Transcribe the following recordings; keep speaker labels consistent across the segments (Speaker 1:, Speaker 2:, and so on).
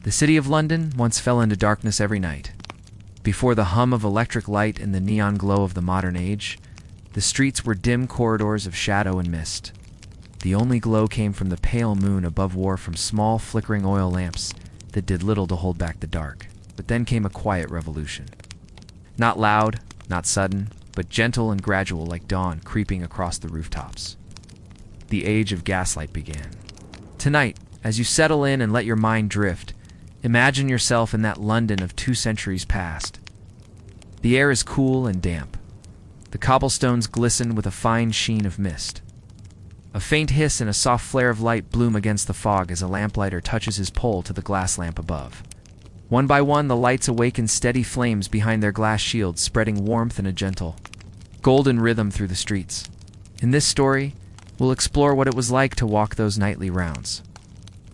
Speaker 1: The city of London once fell into darkness every night. Before the hum of electric light and the neon glow of the modern age, the streets were dim corridors of shadow and mist. The only glow came from the pale moon above war from small flickering oil lamps that did little to hold back the dark. But then came a quiet revolution. Not loud, not sudden, but gentle and gradual like dawn creeping across the rooftops. The age of gaslight began. Tonight, as you settle in and let your mind drift, imagine yourself in that London of 2 centuries past. The air is cool and damp. The cobblestones glisten with a fine sheen of mist. A faint hiss and a soft flare of light bloom against the fog as a lamplighter touches his pole to the glass lamp above. One by one, the lights awaken steady flames behind their glass shields, spreading warmth and a gentle, golden rhythm through the streets. In this story, we'll explore what it was like to walk those nightly rounds.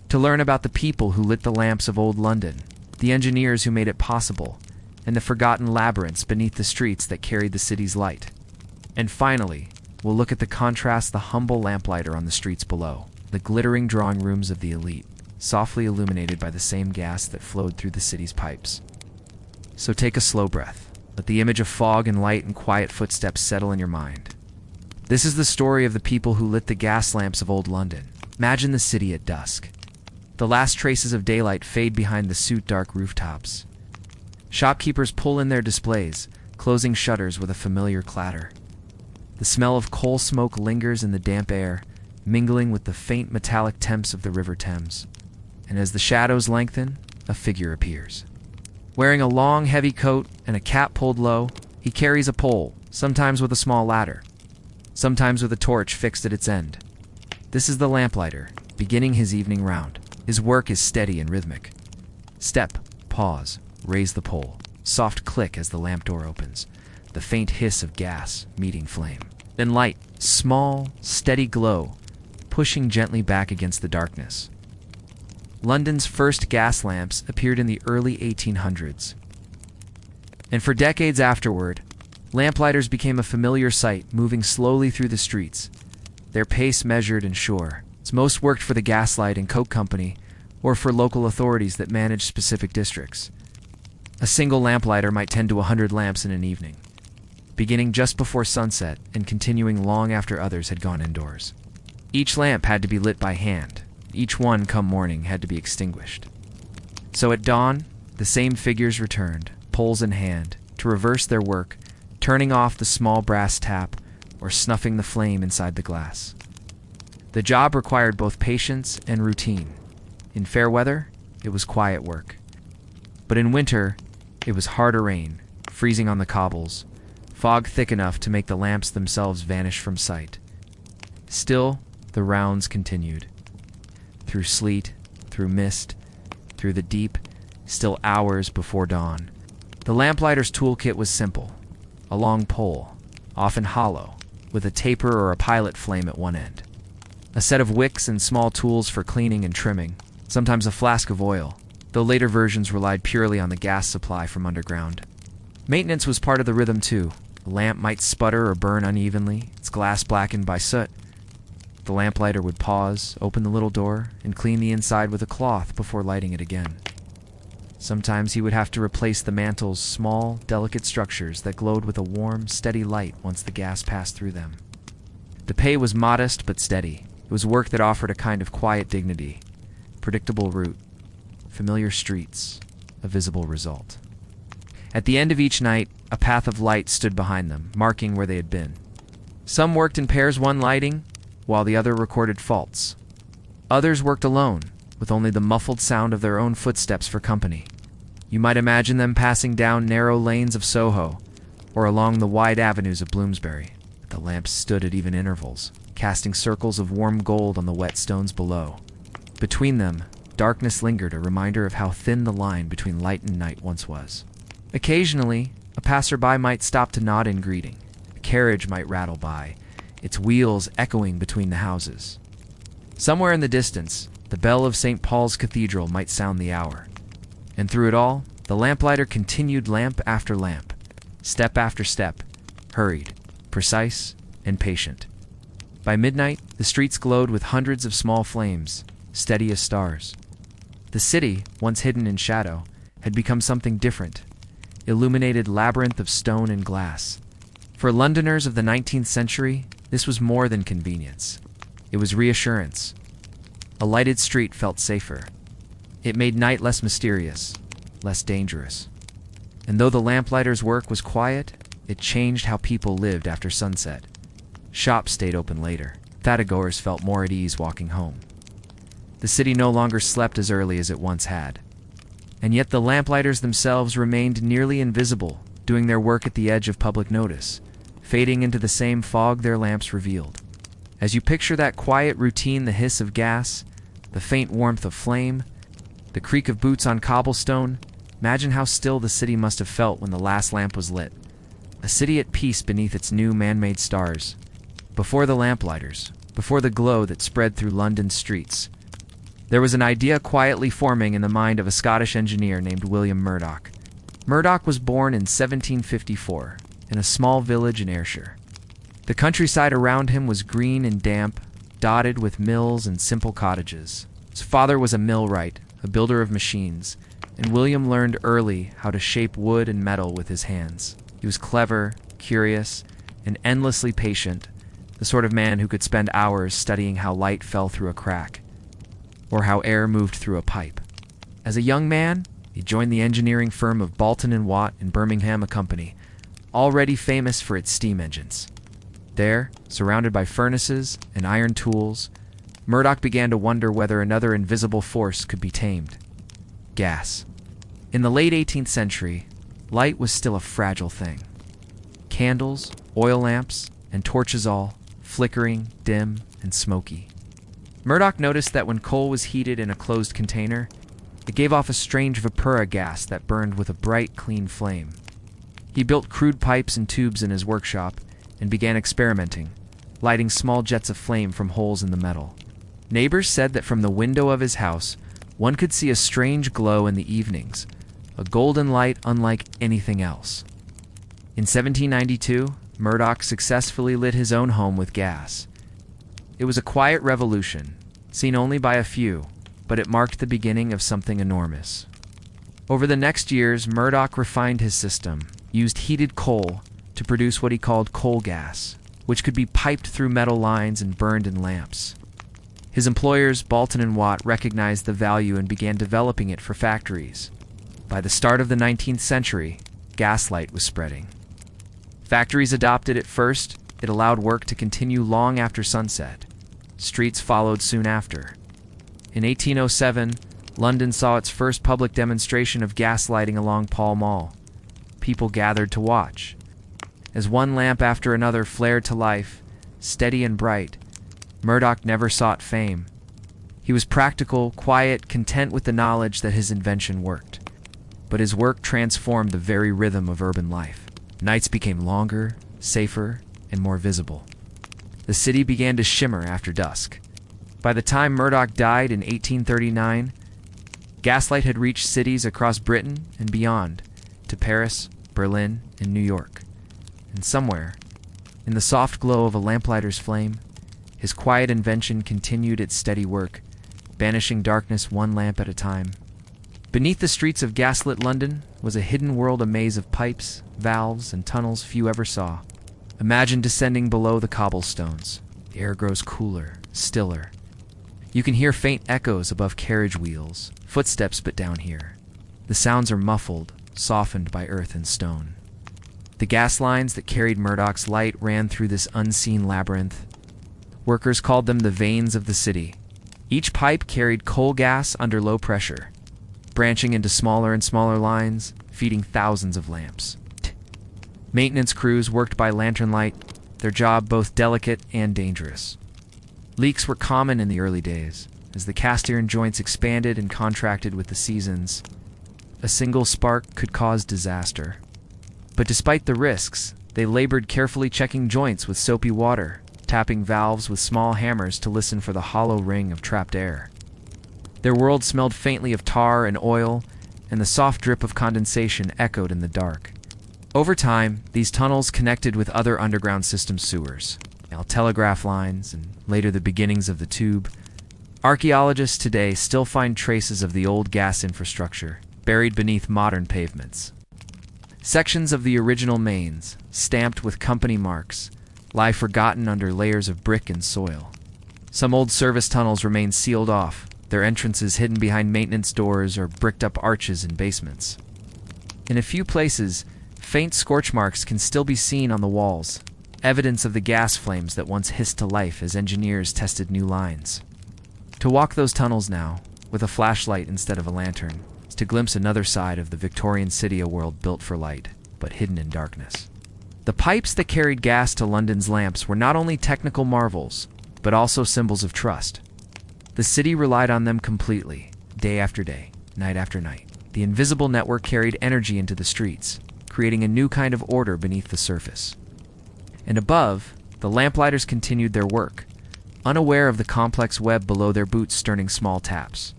Speaker 1: To learn about the people who lit the lamps of old London, the engineers who made it possible, and the forgotten labyrinths beneath the streets that carried the city's light. And finally, we'll look at the contrast, the humble lamplighter on the streets below, the glittering drawing rooms of the elite, softly illuminated by the same gas that flowed through the city's pipes. So take a slow breath. Let the image of fog and light and quiet footsteps settle in your mind. This is the story of the people who lit the gas lamps of old London. Imagine the city at dusk. The last traces of daylight fade behind the soot-dark rooftops. Shopkeepers pull in their displays, closing shutters with a familiar clatter. The smell of coal smoke lingers in the damp air, mingling with the faint metallic temps of the River Thames. And as the shadows lengthen, a figure appears. Wearing a long, heavy coat and a cap pulled low, he carries a pole, sometimes with a small ladder, sometimes with a torch fixed at its end. This is the lamplighter, beginning his evening round. His work is steady and rhythmic. Step, pause, raise the pole. Soft click as the lamp door opens. The faint hiss of gas meeting flame. Then light, small, steady glow, pushing gently back against the darkness. London's first gas lamps appeared in the early 1800s. And for decades afterward, lamplighters became a familiar sight, moving slowly through the streets, their pace measured and sure. Most worked for the Gaslight and Coke Company or for local authorities that managed specific districts. A single lamplighter might tend to 100 lamps in an evening, beginning just before sunset and continuing long after others had gone indoors. Each lamp had to be lit by hand. Each one, come morning, had to be extinguished. So at dawn, the same figures returned, poles in hand, to reverse their work, turning off the small brass tap or snuffing the flame inside the glass. The job required both patience and routine. In fair weather, it was quiet work. But in winter, it was harder rain, freezing on the cobbles, fog thick enough to make the lamps themselves vanish from sight. Still, the rounds continued. Through sleet, through mist, through the deep, still hours before dawn. The lamplighter's toolkit was simple. A long pole, often hollow, with a taper or a pilot flame at one end. A set of wicks and small tools for cleaning and trimming, sometimes a flask of oil, though later versions relied purely on the gas supply from underground. Maintenance was part of the rhythm too. The lamp might sputter or burn unevenly, its glass blackened by soot. The lamplighter would pause, open the little door, and clean the inside with a cloth before lighting it again. Sometimes he would have to replace the mantle's small, delicate structures that glowed with a warm, steady light once the gas passed through them. The pay was modest but steady. It was work that offered a kind of quiet dignity, predictable route, familiar streets, a visible result. At the end of each night, a path of light stood behind them, marking where they had been. Some worked in pairs, one lighting, while the other recorded faults. Others worked alone, with only the muffled sound of their own footsteps for company. You might imagine them passing down narrow lanes of Soho, or along the wide avenues of Bloomsbury. The lamps stood at even intervals, casting circles of warm gold on the wet stones below. Between them, darkness lingered, a reminder of how thin the line between light and night once was. Occasionally, a passerby might stop to nod in greeting. A carriage might rattle by, its wheels echoing between the houses. Somewhere in the distance, the bell of St. Paul's Cathedral might sound the hour. And through it all, the lamplighter continued lamp after lamp, step after step, hurried, precise, and patient. By midnight, the streets glowed with hundreds of small flames, steady as stars. The city, once hidden in shadow, had become something different, illuminated labyrinth of stone and glass. For Londoners of the 19th century, this was more than convenience. It was reassurance. A lighted street felt safer. It made night less mysterious, less dangerous. And though the lamplighters' work was quiet, it changed how people lived after sunset. Shops stayed open later. Theatergoers felt more at ease walking home. The city no longer slept as early as it once had. And yet the lamplighters themselves remained nearly invisible, doing their work at the edge of public notice, fading into the same fog their lamps revealed. As you picture that quiet routine, the hiss of gas, the faint warmth of flame, the creak of boots on cobblestone, imagine how still the city must have felt when the last lamp was lit. A city at peace beneath its new man-made stars. Before the lamplighters, before the glow that spread through London's streets, there was an idea quietly forming in the mind of a Scottish engineer named William Murdoch. Murdoch was born in 1754 in a small village in Ayrshire. The countryside around him was green and damp, dotted with mills and simple cottages. His father was a millwright, a builder of machines, and William learned early how to shape wood and metal with his hands. He was clever, curious, and endlessly patient, the sort of man who could spend hours studying how light fell through a crack, or how air moved through a pipe. As a young man, he joined the engineering firm of Boulton and Watt in Birmingham, a company already famous for its steam engines. There, surrounded by furnaces and iron tools, Murdoch began to wonder whether another invisible force could be tamed: gas. In the late 18th century, light was still a fragile thing. Candles, oil lamps, and torches all, flickering, dim, and smoky. Murdoch noticed that when coal was heated in a closed container, it gave off a strange vapora gas that burned with a bright, clean flame. He built crude pipes and tubes in his workshop and began experimenting, lighting small jets of flame from holes in the metal. Neighbors said that from the window of his house, one could see a strange glow in the evenings, a golden light unlike anything else. In 1792, Murdoch successfully lit his own home with gas. It was a quiet revolution, seen only by a few, but it marked the beginning of something enormous. Over the next years, Murdoch refined his system, used heated coal to produce what he called coal gas, which could be piped through metal lines and burned in lamps. His employers, Boulton and Watt, recognized the value and began developing it for factories. By the start of the 19th century, gaslight was spreading. Factories adopted it first. It allowed work to continue long after sunset. Streets followed soon after. In 1807, London saw its first public demonstration of gaslighting along Pall Mall. People gathered to watch. As one lamp after another flared to life, steady and bright, Murdoch never sought fame. He was practical, quiet, content with the knowledge that his invention worked. But his work transformed the very rhythm of urban life. Nights became longer, safer, and more visible. The city began to shimmer after dusk. By the time Murdoch died in 1839, gaslight had reached cities across Britain and beyond, to Paris, Berlin, and New York. And somewhere, in the soft glow of a lamplighter's flame, his quiet invention continued its steady work, banishing darkness one lamp at a time. Beneath the streets of gaslit London was a hidden world, a maze of pipes, valves, and tunnels few ever saw. Imagine descending below the cobblestones. The air grows cooler, stiller. You can hear faint echoes above carriage wheels, footsteps but down here. The sounds are muffled, softened by earth and stone. The gas lines that carried Murdoch's light ran through this unseen labyrinth. Workers called them the veins of the city. Each pipe carried coal gas under low pressure, branching into smaller and smaller lines, feeding thousands of lamps. Maintenance crews worked by lantern light, their job both delicate and dangerous. Leaks were common in the early days. As the cast iron joints expanded and contracted with the seasons, a single spark could cause disaster. But despite the risks, they labored carefully, checking joints with soapy water, tapping valves with small hammers to listen for the hollow ring of trapped air. Their world smelled faintly of tar and oil, and the soft drip of condensation echoed in the dark. Over time, these tunnels connected with other underground system sewers, telegraph lines, and later the beginnings of the tube. Archaeologists today still find traces of the old gas infrastructure buried beneath modern pavements. Sections of the original mains, stamped with company marks, lie forgotten under layers of brick and soil. Some old service tunnels remain sealed off, their entrances hidden behind maintenance doors or bricked-up arches in basements. In a few places, faint scorch marks can still be seen on the walls, evidence of the gas flames that once hissed to life as engineers tested new lines. To walk those tunnels now, with a flashlight instead of a lantern, is to glimpse another side of the Victorian city, a world built for light, but hidden in darkness. The pipes that carried gas to London's lamps were not only technical marvels, but also symbols of trust. The city relied on them completely, day after day, night after night. The invisible network carried energy into the streets, creating a new kind of order beneath the surface. And above, the lamplighters continued their work, unaware of the complex web below their boots, turning small taps,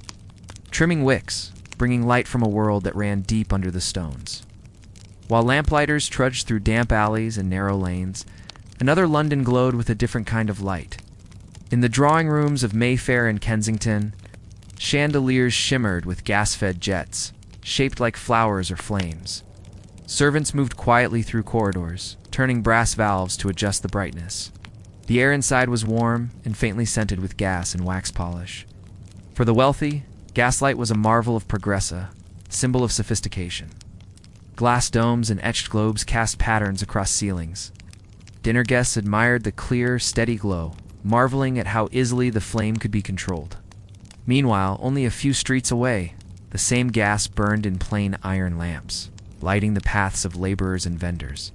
Speaker 1: trimming wicks, bringing light from a world that ran deep under the stones. While lamplighters trudged through damp alleys and narrow lanes, another London glowed with a different kind of light. In the drawing rooms of Mayfair and Kensington, chandeliers shimmered with gas-fed jets, shaped like flowers or flames. Servants moved quietly through corridors, turning brass valves to adjust the brightness. The air inside was warm and faintly scented with gas and wax polish. For the wealthy, gaslight was a marvel of progressa, symbol of sophistication. Glass domes and etched globes cast patterns across ceilings. Dinner guests admired the clear, steady glow, marveling at how easily the flame could be controlled. Meanwhile, only a few streets away, the same gas burned in plain iron lamps, lighting the paths of laborers and vendors.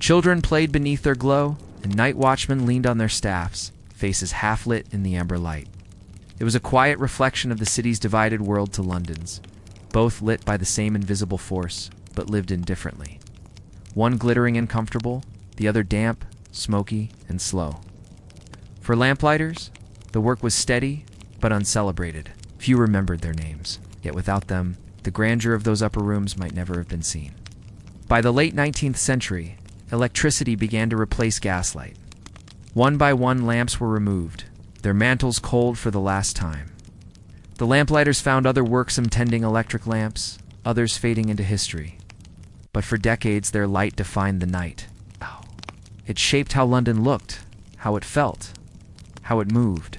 Speaker 1: Children played beneath their glow, and night watchmen leaned on their staffs, faces half-lit in the amber light. It was a quiet reflection of the city's divided world to London's, both lit by the same invisible force, but lived in differently. One glittering and comfortable, the other damp, smoky, and slow. For lamplighters, the work was steady, but uncelebrated. Few remembered their names, yet without them, the grandeur of those upper rooms might never have been seen. By the late 19th century, electricity began to replace gaslight. One by one, lamps were removed, their mantles cold for the last time. The lamplighters found other work, some tending electric lamps, others fading into history. But for decades, their light defined the night. It shaped how London looked, how it felt, how it moved.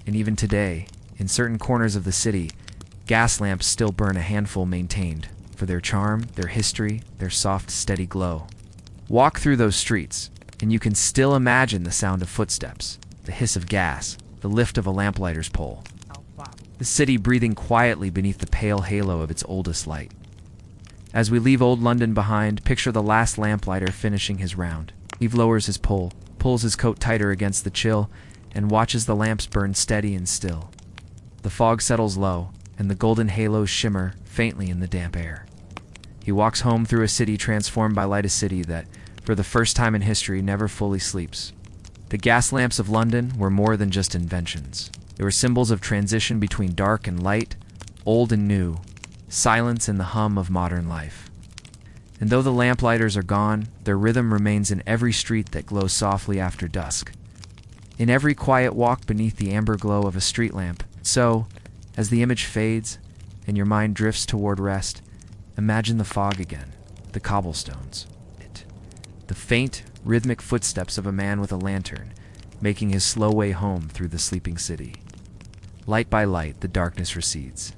Speaker 1: And even today, in certain corners of the city, gas lamps still burn, a handful maintained, for their charm, their history, their soft, steady glow. Walk through those streets, and you can still imagine the sound of footsteps, the hiss of gas, the lift of a lamplighter's pole. The city breathing quietly beneath the pale halo of its oldest light. As we leave old London behind, picture the last lamplighter finishing his round. He lowers his pole, pulls his coat tighter against the chill, and watches the lamps burn steady and still. The fog settles low, and the golden halos shimmer faintly in the damp air. He walks home through a city transformed by light, a city that, for the first time in history, never fully sleeps. The gas lamps of London were more than just inventions. They were symbols of transition between dark and light, old and new, silence and the hum of modern life. And though the lamplighters are gone, their rhythm remains in every street that glows softly after dusk. In every quiet walk beneath the amber glow of a street lamp. So, as the image fades and your mind drifts toward rest, imagine the fog again, the cobblestones. The faint, rhythmic footsteps of a man with a lantern, making his slow way home through the sleeping city. Light by light, the darkness recedes.